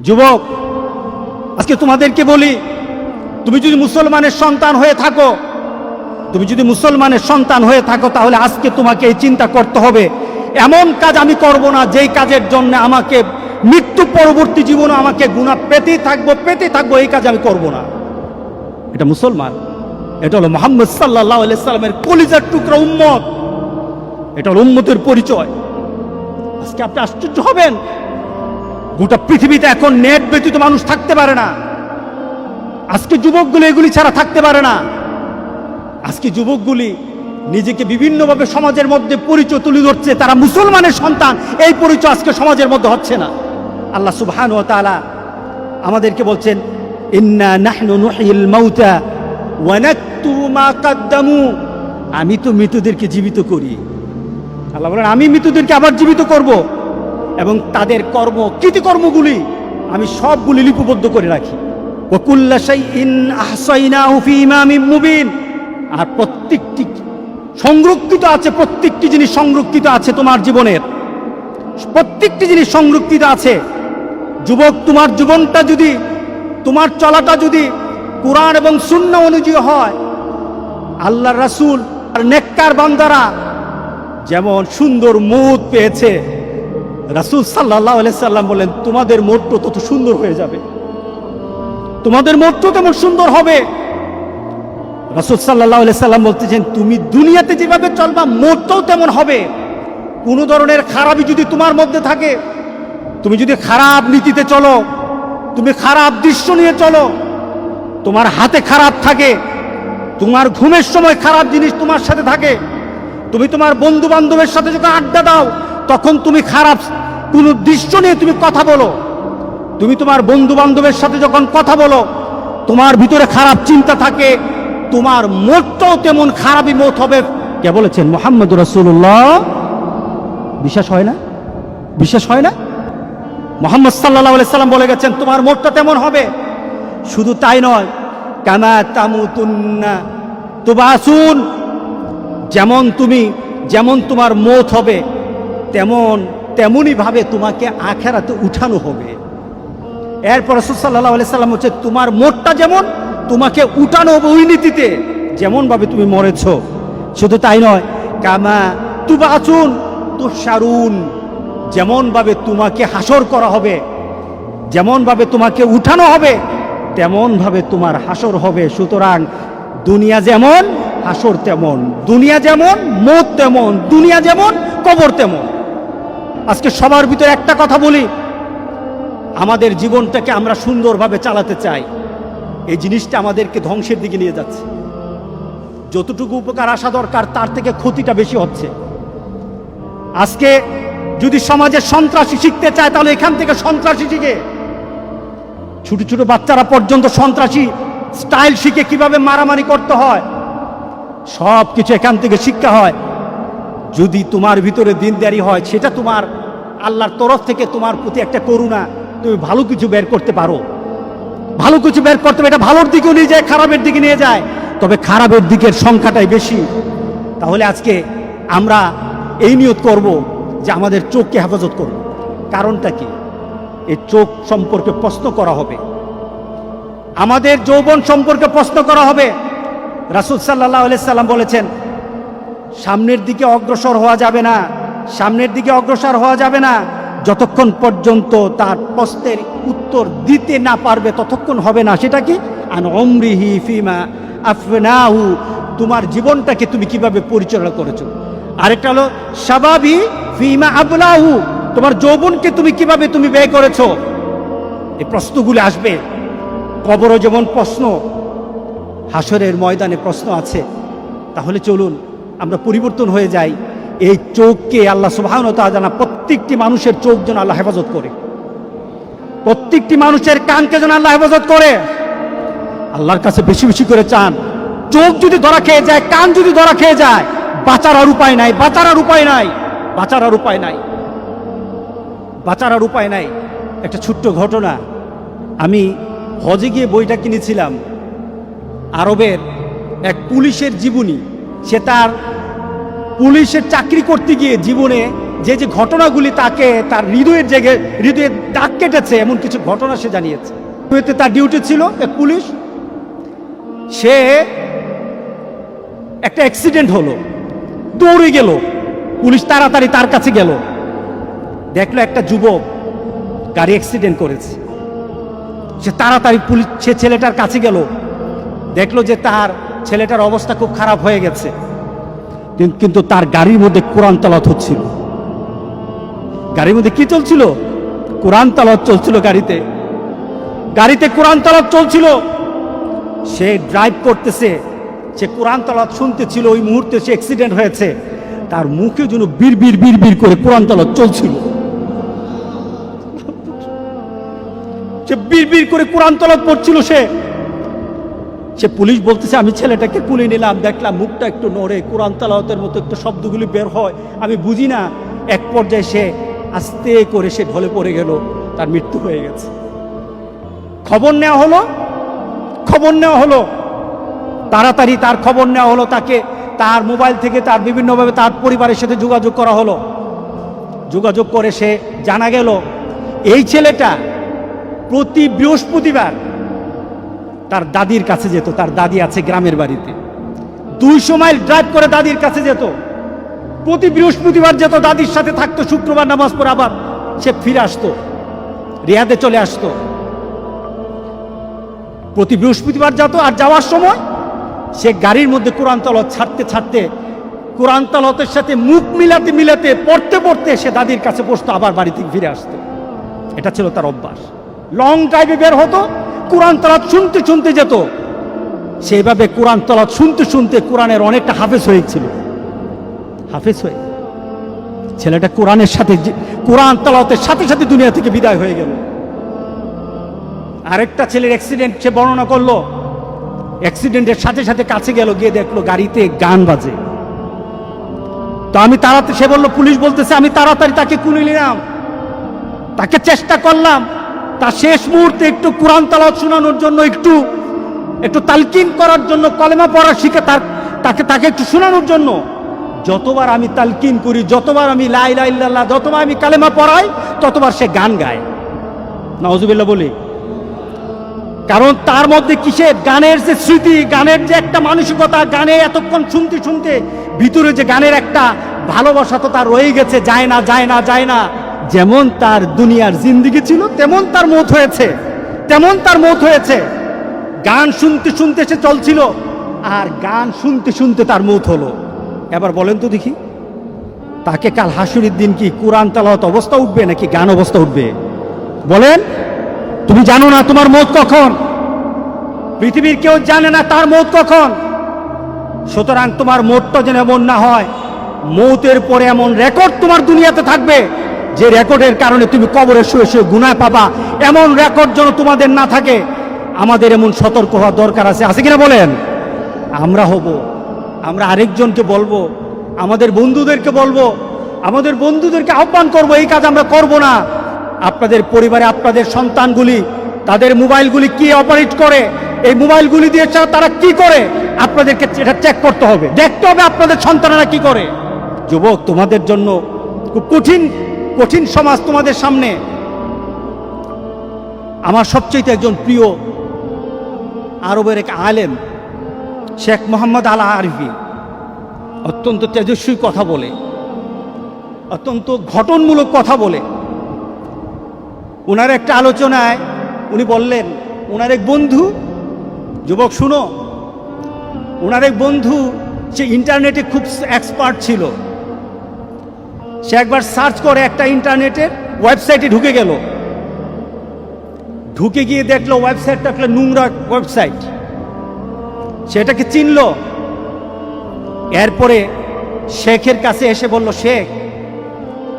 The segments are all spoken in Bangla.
যুবক, আজকে তোমাদেরকে বলি, তুমি যদি মুসলমানের সন্তান হয়ে থাকো, তাহলে আজকে তোমাকে এই চিন্তা করতে হবে, এমন কাজ আমি করব না যেই কাজের জন্য আমাকে মৃত্যু পরবর্তী জীবনে আমাকে গুনাহ পেতেই থাকবো, এই কাজ আমি করব না। এটা মুসলমান, এটা হলো মুহাম্মদ সাল্লাল্লাহু আলাইহি সাল্লামের কলিজার টুকরা উম্মত, এটা হলো উম্মতের পরিচয়। আজকে আপনি আশ্চর্য হবেন, গোটা পৃথিবীতে এখন নেট ব্যতীত মানুষ থাকতে পারে না। আজকে যুবকগুলি এগুলি ছাড়া থাকতে পারে না। আজকে যুবকগুলি নিজেকে বিভিন্নভাবে সমাজের মধ্যে পরিচয় তুলে ধরছে, তারা মুসলমানের সন্তান, এই পরিচয় আজকে সমাজের মধ্যে হচ্ছে না। আল্লাহ সুবহানাহু ওয়া তাআলা আমাদেরকে বলছেন, ইন্না নাহনু নুহয়িল মাউতা ওয়া নাকতুবু মা কদ্দামু, আমি তো মৃতদেরকে জীবিত করি। আল্লাহ বলেন, আমি মৃতদেরকে আবার জীবিত করব এবং তাদের কৃতিকর্মগুলি আমি সবগুলি লিপিবদ্ধ করে রাখি। ওয়া কুল্লা শাইইন আহসাইনাহু ফি ইমামিন মুবিন, আর প্রত্যেকটি জিনিস সংরক্ষিত আছে তোমার জীবনের, প্রত্যেকটি জিনিস সংরক্ষিত আছে। যুবক, তোমার জীবনটা যদি, তোমার চলাটা যদি কুরআন এবং সুন্নাহ অনুযায়ী হয়, আল্লাহর রাসূল আর নেককার বান্দারা যেমন সুন্দর মউত পেয়েছে, রাসূল সাল্লাল্লাহু আলাইহি সাল্লাম বলেন, তোমাদের মউতও তত সুন্দর হয়ে যাবে, তোমাদের মউতও তেমন সুন্দর হবে। রাসূল সাল্লাল্লাহু আলাইহি সাল্লাম বলতেছেন, তুমি দুনিয়াতে যেভাবে চলবা মউতও তেমন হবে। কোনো ধরনের খারাপই যদি তোমার মধ্যে থাকে, তুমি যদি খারাপ নীতিতে চলো, তুমি খারাপ দৃশ্য নিয়ে চলো, তোমার হাতে খারাপ থাকে, তোমার ঘুমের সময় খারাপ জিনিস তোমার সাথে থাকে, তুমি তোমার বন্ধু বান্ধবের সাথে যখন আড্ডা দাও তখন তুমি খারাপ কোনো দৃশ্য নিয়ে তুমি কথা বলো, তুমি তোমার বন্ধু বান্ধবের সাথে যখন কথা বলো তোমার ভিতরে খারাপ চিন্তা থাকে, তোমার মতটাও তেমন খারাপই মত হবে। কে বলেছেন? মুহাম্মদুর রাসূলুল্লাহ। বিশ্বাস হয় না? মুহাম্মদ সাল্লাল্লাহু আলাইহি সাল্লাম বলে গেছেন, তোমার মতটা তেমন হবে। শুধু তাই নয়, কামা তামুতুন্না তুবাসুন, যেমন তোমার মত হবে তেমনই ভাবে তোমাকে আখিরাতে উঠানো হবে। এরপর রাসূল সাল্লাল্লাহু আলাইহি সাল্লাম হচ্ছে, তোমার মতটা যেমন তোমাকে উঠানো হবে ওই নীতিতে, যেমন ভাবে তুমি মরেছো। শুধু তাই নয়, কামা তুবাসুন তুশারুন, যেমন ভাবে তোমাকে হাসর করা হবে, যেমন ভাবে তোমাকে উঠানো হবে তেমন ভাবে তোমার হাসর হবে। সুতরাং দুনিয়া যেমন হাসর তেমন, দুনিয়া যেমন মউত তেমন, দুনিয়া যেমন কবর তেমন। আজকে সবার ভিতরে একটা কথা বলি, আমাদের জীবনটাকে আমরা সুন্দরভাবে চালাতে চাই, এই জিনিসটা আমাদেরকে ধ্বংসের দিকে নিয়ে যাচ্ছে। যতটুকু উপকার আসা দরকার তার থেকে ক্ষতিটা বেশি হচ্ছে। আজকে যদি সমাজে সন্ত্রাসী শিখতে চায় তাহলে এখান থেকে সন্ত্রাসী শিখে, ছোট ছোট বাচ্চারা পর্যন্ত সন্ত্রাসী স্টাইল শিখে কিভাবে মারামারি করতে হয়, সব কিছু এখান থেকে শিক্ষা হয়। যদি তোমার ভিতরে দিনদারি হয়, সেটা তোমার আল্লাহর তরফ থেকে তোমার প্রতি একটা করুণা, তুমি ভালো কিছু বের করতে পারো, এটা ভালোর দিকেও নিয়ে যায়, খারাপের দিকে নিয়ে যায়, তবে খারাপের দিকের সংখ্যাটাই বেশি। তাহলে আজকে আমরা এই নিয়ত করব যে আমাদের চোখকে হেফাজত করব। কারণটা কি? এই চোখ সম্পর্কে প্রশ্ন করা হবে, আমাদের যৌবন সম্পর্কে প্রশ্ন করা হবে। রাসূল সাল্লাল্লাহু আলাইহি সাল্লাম বলেছেন, সামনের দিকে অগ্রসর হওয়া যাবে না যতক্ষণ পর্যন্ত তার প্রশ্নের উত্তর দিতে না পারবে, ততক্ষণ হবে না। সেটা কি? আন উমরিহি ফিমা আফনাহু, তোমার জীবনটাকে তুমি কিভাবে পরিচালনা করেছো। আরেকটা হলো শাবাবি ফিমা আবলাহু, তোমার যৌবনকে তুমি কিভাবে ব্যয় করেছো। এই প্রশ্নগুলো আসবে। কবরও যেমন প্রশ্ন, হাসরের ময়দানে প্রশ্ন আছে। তাহলে চলুন আমরা পরিবর্তন হয়ে যাই। এই চোখকে আল্লাহ সুবহানাহু ওয়া তাআলা, প্রত্যেকটি মানুষের চোখ যেন আল্লাহ হেফাজত করে, প্রত্যেকটি মানুষের কানকে যেন আল্লাহ হেফাজত করে। আল্লাহর কাছে বেশি বেশি করে চান। চোখ যদি ধরা খেয়ে যায়, কান যদি ধরা খেয়ে যায়, বাঁচার আর উপায় নাই। একটা ছোট্ট ঘটনা, আমি হজে গিয়ে বইটা কিনেছিলাম, আরবের এক পুলিশের জীবনী। সে তার পুলিশের চাকরি করতে গিয়ে জীবনে যে যে ঘটনাগুলি তাকে তার হৃদয়ে দাগ কেটেছে, এমন কিছু ঘটনা সে জানিয়েছে। তার ডিউটি ছিল এক পুলিশ, সে একটা অ্যাক্সিডেন্ট হলো, দৌড়ে গেল, পুলিশ তাড়াতাড়ি তার কাছে গেল, দেখলো একটা যুবক গাড়ি অ্যাক্সিডেন্ট করেছে। সে তাড়াতাড়ি সে ছেলেটার কাছে গেল, দেখলো যে তার ছেলেটার অবস্থা খুব খারাপ হয়ে গেছে, কিন্তু তার গাড়ির মধ্যে কোরআন তেলাওয়াত হচ্ছিল। গাড়ির মধ্যে কি চলছিল? কোরআন তেলাওয়াত চলছিল। গাড়িতে কোরআন তেলাওয়াত চলছিল। সে ড্রাইভ করতেছে, সে কোরআন তেলাওয়াত শুনতেছিল। ওই মুহূর্তে সে অ্যাক্সিডেন্ট হয়েছে, তার মুখে যেন বিড় করে কোরআন তেলাওয়াত চলছিল। সে বিড় করে কোরআন তেলাওয়াত পড়ছিল। সে পুলিশ বলতেছে, আমি ছেলেটাকে কুলে নিলাম, দেখলাম মুখটা একটু নড়ে, কোরআন তেলাওয়াতের মতো একটু শব্দগুলি বের হয়, আমি বুঝি না। এক পর্যায়ে সে আস্তে করে সে ঢলে পড়ে গেল, তার মৃত্যু হয়ে গেছে। খবর নেওয়া হলো, তাড়াতাড়ি তার খবর নেওয়া হলো, তাকে তার মোবাইল থেকে তার বিভিন্নভাবে তার পরিবারের সাথে যোগাযোগ করা হলো। যোগাযোগ করে সে জানা গেল এই ছেলেটা প্রতি বৃহস্পতিবার তার দাদির কাছে যেত। তার দাদি আছে গ্রামের বাড়িতে, 200 মাইল ড্রাইভ করে দাদির কাছে যেত। প্রতি বৃহস্পতিবার যেত, দাদির সাথে থাকতো, শুক্রবার নামাজ পড়ে আবার সে ফিরে আসতো, রিয়াদে চলে আসতো। প্রতি বৃহস্পতিবার যেত, আর যাওয়ার সময় সে গাড়ির মধ্যে কোরআন তেলাওয়াত ছাড়তে কোরআন তেলাওয়াতের সাথে মুখ মিলাতে পড়তে সে দাদির কাছে বসতো, আবার বাড়ি থেকে ফিরে আসতো। এটা ছিল তার অভ্যাস। লং ড্রাইভে বের হতো, কোরআন তেলাওয়াত শুনতে যেত। সেইভাবে কোরআন তেলাওয়াত শুনতে কোরআনের অনেকটা হাফেজ হয়েছিল। ছেলেটা কোরআন তেলাওয়াতের সাথে দুনিয়া থেকে বিদায় হয়ে গেল। আরেকটা ছেলের অ্যাক্সিডেন্ট সে বর্ণনা করলো। অ্যাক্সিডেন্টের সাথে কাছে গেল, গিয়ে দেখলো গাড়িতে গান বাজে। তো সে বললো, পুলিশ বলতেছে, আমি তাড়াতাড়ি তাকে কুলে নিলাম, তাকে চেষ্টা করলাম তার শেষ মুহূর্তে একটু কোরআন তেলাওয়াত শোনানোর জন্য, একটু তালকিন করার জন্য, কলেমা পড়া শিখে তাকে একটু শোনানোর জন্য। যতবার আমি তালকিন করি, যতবার আমি লা ইলাহা ইল্লাল্লাহ, যতবার আমি কালেমা পড়াই, ততবার সে গান গায়। নাউজুবিল্লাহ বলি। কারণ তার মধ্যে কিসের গানের যে স্মৃতি, গানের যে একটা মানসিকতা, গানে এতক্ষণ শুনতে ভিতরে যে গানের একটা ভালোবাসা তো তার রয়ে গেছে, যায় না। যেমন তার দুনিয়ার জিন্দেগি ছিল, তেমন তার মৌত হয়েছে। গান শুনতে সে চলছিল, আর গান শুনতে তার মৌত হলো। এবার বলেন তো দেখি, তাকে কাল হাসুরের দিন কি কোরআন তেলাওয়াত অবস্থা উঠবে নাকি গান অবস্থা উঠবে? বলেন। তুমি জানো না তোমার মৌত কখন, পৃথিবীর কেউ জানে না তার মৌত কখন। সুতরাং তোমার মৌতটা যেন এমন না হয়, মৌতের পরে এমন রেকর্ড তোমার দুনিয়াতে থাকবে যে রেকর্ডের কারণে তুমি কবরে শুয়ে গুনাহ পাবা। এমন রেকর্ড যেন তোমাদের না থাকে। আমাদের এমন সতর্ক হওয়া দরকার আছে কিনা বলেন? আমরা আরেকজনকে বলবো, আমাদের বন্ধুদেরকে আহ্বান করব, এই কাজ আমরা করব না। আপনাদের পরিবারে আপনাদের সন্তানগুলি তাদের মোবাইলগুলি কি অপারেট করে, এই মোবাইলগুলি দিয়ে তারা কি করে, আপনাদেরকে এটা চেক করতে হবে, দেখতে হবে আপনাদের সন্তানেরা কি করে। যুবক, তোমাদের জন্য খুব কঠিন সমাজ তোমাদের সামনে। আমার সবচেয়ে একজন প্রিয় আরবের এক আলেম শেখ মোহাম্মদ আল আরিফি অত্যন্ত তেজস্বী কথা বলে, অত্যন্ত ঘটনমূলক কথা বলে। ওনার একটা আলোচনায় উনি বললেন, ওনার এক বন্ধু, যুবক শুনো, ওনার এক বন্ধু সে ইন্টারনেটে খুব এক্সপার্ট ছিল। সে একবার সার্চ করে একটা ইন্টারনেটের ওয়েবসাইটে ঢুকে গিয়ে দেখলো ওয়েবসাইটটা একটা নোংরা ওয়েবসাইট। সেটাকে চিনল। এরপরে শেখের কাছে এসে বলল, শেখ,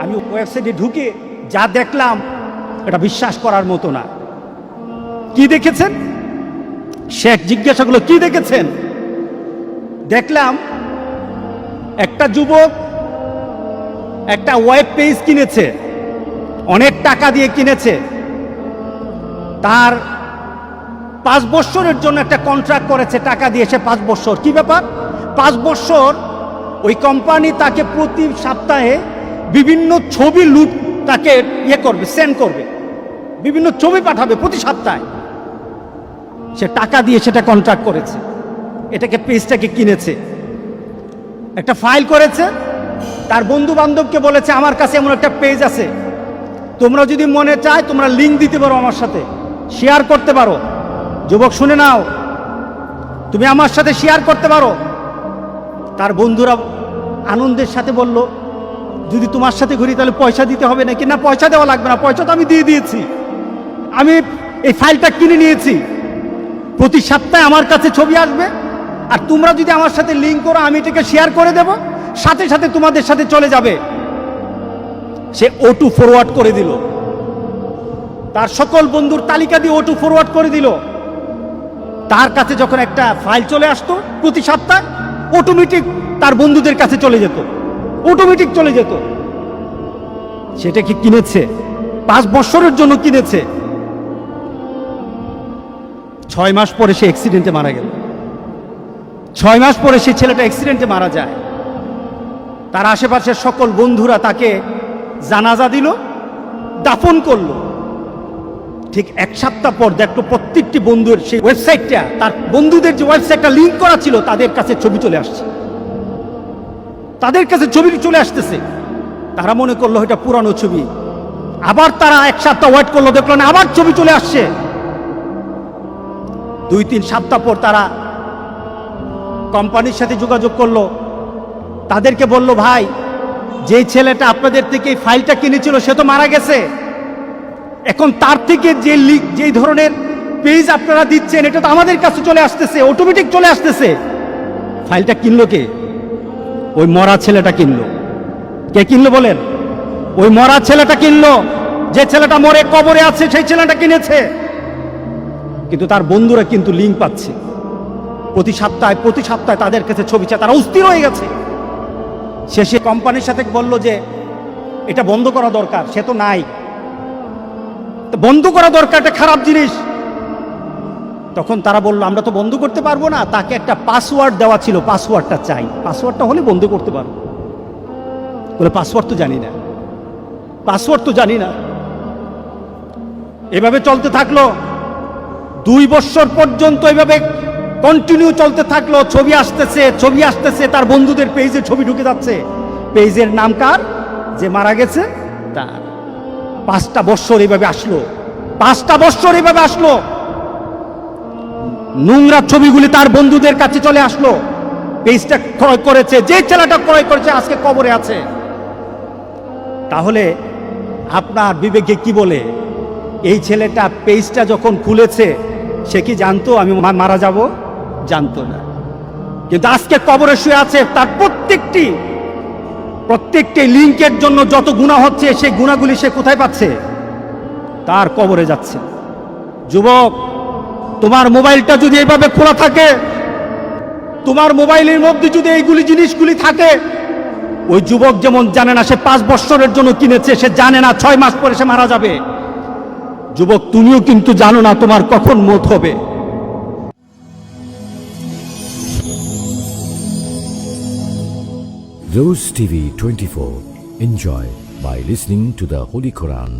আমি ওয়েবসাইটে ঢুকে যা দেখলাম এটা বিশ্বাস করার মতো না। কি দেখেছেন? শেখ জিজ্ঞাসা করলো, কি দেখেছেন? দেখলাম একটা যুবক একটা ওয়েব পেজ কিনেছে, অনেক টাকা দিয়ে কিনেছে। তার 5 বছরের জন্য একটা কন্ট্রাক্ট করেছে, টাকা দিয়েছে 5 বছর। কি ব্যাপার? 5 বছর ওই কোম্পানি তাকে প্রতি সপ্তাহে বিভিন্ন ছবি লুট তাকে করবে, সেন্ড করবে, বিভিন্ন ছবি পাঠাবে প্রতি সপ্তাহে। সে টাকা দিয়ে সেটা কন্ট্রাক্ট করেছে, এটাকে পেজটাকে কিনেছে, একটা ফাইল করেছে, তার বন্ধু বান্ধবকে বলেছে আমার কাছে এমন একটা পেজ আছে, তোমরা যদি মনে চায় তোমরা লিঙ্ক দিতে পারো, আমার সাথে শেয়ার করতে পারো। যুবক শুনে নাও, তুমি আমার সাথে শেয়ার করতে পারো। তার বন্ধুরা আনন্দের সাথে বলল, যদি তোমার সাথে ঘুরি তাহলে পয়সা দিতে হবে নাকি? না, পয়সা দেওয়া লাগবে না, পয়সা তো আমি দিয়ে দিয়েছি, আমি এই ফাইলটা কিনে নিয়েছি, প্রতি সপ্তাহে আমার কাছে ছবি আসবে, আর তোমরা যদি আমার সাথে লিঙ্ক করো আমি এটাকে শেয়ার করে দেব, সাথে সাথে তোমাদের সাথে চলে যাবে। সে O2 ফরওয়ার্ড করে দিল, তার সকল বন্ধুর তালিকা দিয়ে O2 ফরওয়ার্ড করে দিল। তার কাছে যখন একটা ফাইল চলে আসতো প্রতি সপ্তাহে, অটোমেটিক তার বন্ধুদের কাছে চলে যেত, অটোমেটিক চলে যেত। সেটা কি কিনেছে, 5 বছরের জন্য কিনেছে। 6 মাস পরে সে অ্যাক্সিডেন্টে মারা গেল। 6 মাস পরে সেই ছেলেটা অ্যাক্সিডেন্টে মারা যায়। তার আশেপাশের সকল বন্ধুরা তাকে জানাজা দিল, দাফন করলো। ঠিক 1 সপ্তাহ পর দেখলো প্রত্যেকটি বন্ধুর সেই ওয়েবসাইটটা, তার বন্ধুদের যে ওয়েবসাইটটা লিঙ্ক করা ছিল, তাদের কাছে ছবি চলে আসছে, তাদের কাছে ছবি চলে আসতেছে। তারা মনে করলো এটা পুরানো ছবি। আবার তারা 1 সপ্তাহ ওয়েট করলো, দেখলো না, আবার ছবি চলে আসছে। 2-3 সপ্তাহ পর তারা কোম্পানির সাথে যোগাযোগ করলো, তাদেরকে বলল, ভাই, যে ছেলেটা আপনাদের থেকে এই ফাইলটা কিনেছিল সে তো মারা গেছে, এখন তার থেকে যে ধরনের পেজ আপনারা দিচ্ছেন এটা তো আমাদের কাছে চলে আসতেছে, অটোমেটিক চলে আসতেছে। ফাইলটা কিনলো কে? ওই মরা ছেলেটা কিনলো। কে কিনলো বলেন? ওই মরা ছেলেটা কিনলো। যে ছেলেটা মরে কবরে আছে সেই ছেলেটা কিনেছে। কিন্তু তার বন্ধুরা কিন্তু লিঙ্ক পাচ্ছে, প্রতি সপ্তাহে তাদের কাছে ছবি চায়। তারা অস্থির হয়ে গেছে। শেষে কোম্পানির সাথে বলল যে এটা বন্ধ করা দরকার, সে তো নাই, বন্ধ করা দরকার, এটা খারাপ জিনিস। তখন তারা বলল, আমরা তো বন্ধ করতে পারবো না, তাকে একটা পাসওয়ার্ড দেওয়া ছিল, পাসওয়ার্ডটা চাই, পাসওয়ার্ডটা হলে বন্ধ করতে পারবো। বলে পাসওয়ার্ড তো জানি না, পাসওয়ার্ড তো জানি না। এভাবে চলতে থাকলো 2 বছর পর্যন্ত, এভাবে কন্টিনিউ চলতে থাকলো। ছবি আসতেছে, তার বন্ধুদের পেজে ছবি ঢুকে যাচ্ছে। পেজের নাম কার? যে মারা গেছে তার। 5টা বছর এভাবে আসলো, 5টা বছর এভাবে আসলো। নোংরা ছবিগুলি তার বন্ধুদের কাছে চলে আসলো। পেজটা ক্রয় করেছে, যে ছেলেটা ক্রয় করেছে আজকে কবরে আছে। তাহলে আপনার বিবেকে কি বলে? এই ছেলেটা পেজটা যখন খুলেছে সে কি জানতো আমি মারা যাব? জানতো না। কিন্তু আজকে কবরে শুয়ে আছে। তার প্রত্যেকটি লিঙ্কের জন্য যত গুনাহ হচ্ছে, সেই গুনাহগুলি সে কোথায় পাচ্ছে? তার কবরে যাচ্ছে। যুবক, তোমার মোবাইলটা যদি এইভাবে খোলা থাকে, তোমার মোবাইলের মধ্যে যদি এইগুলি জিনিসগুলি থাকে, ওই যুবক যেমন জানে না সে 5 বছরের জন্য কিনেছে, সে জানে না 6 মাস পরে সে মারা যাবে। যুবক, তুমিও কিন্তু জানো না তোমার কখন মৌত হবে। Rose TV 24. Enjoy by listening to the Holy Quran.